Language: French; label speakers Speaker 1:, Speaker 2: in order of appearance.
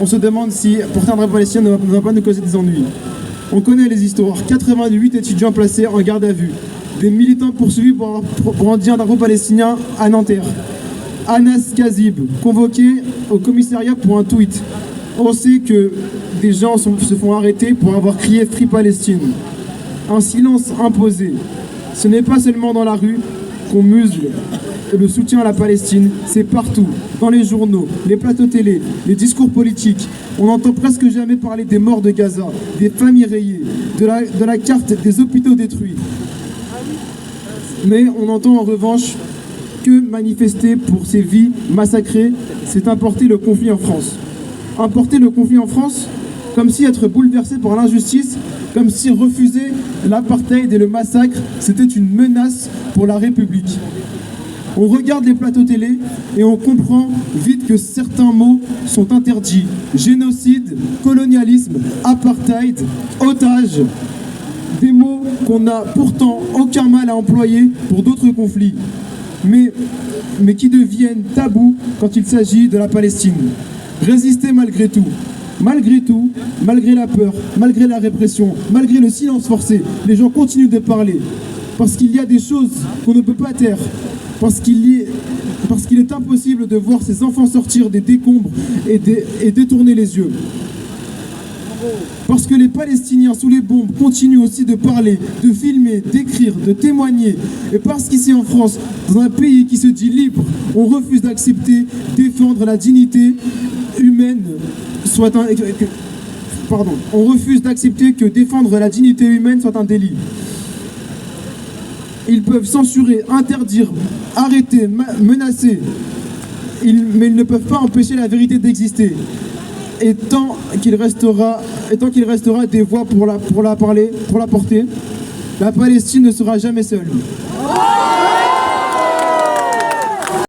Speaker 1: on se demande si porter un drapeau palestinien ne va pas nous causer des ennuis. On connaît les histoires. 88 étudiants placés en garde à vue. Des militants poursuivis pour brandir un drapeau palestinien à Nanterre. Anas Kazib, convoqué au commissariat pour un tweet. On sait que des gens se font arrêter pour avoir crié Free Palestine. Un silence imposé. Ce n'est pas seulement dans la rue qu'on muscle le soutien à la Palestine, c'est partout, dans les journaux, les plateaux télé, les discours politiques. On n'entend presque jamais parler des morts de Gaza, des familles rayées, de la carte des hôpitaux détruits. Mais on entend en revanche que manifester pour ces vies massacrées, c'est importer le conflit en France. Importer le conflit en France, comme si être bouleversé par l'injustice, comme si refuser l'apartheid et le massacre, c'était une menace pour la République. On regarde les plateaux télé et on comprend vite que certains mots sont interdits. Génocide, colonialisme, apartheid, otage. Des mots qu'on n'a pourtant aucun mal à employer pour d'autres conflits, mais qui deviennent tabous quand il s'agit de la Palestine. Résister malgré tout. Malgré tout, malgré la peur, malgré la répression, malgré le silence forcé, les gens continuent de parler. Parce qu'il y a des choses qu'on ne peut pas taire. Parce qu'il est impossible de voir ces enfants sortir des décombres et détourner les yeux. Parce que les Palestiniens sous les bombes continuent aussi de parler, de filmer, d'écrire, de témoigner. Et parce qu'ici en France, dans un pays qui se dit libre, on refuse d'accepter, défendre la dignité humaine soit un... Pardon. On refuse d'accepter que défendre la dignité humaine soit un délit. Ils peuvent censurer, interdire, arrêter, menacer, mais ils ne peuvent pas empêcher la vérité d'exister. Et tant qu'il restera des voix pour la porter, la Palestine ne sera jamais seule.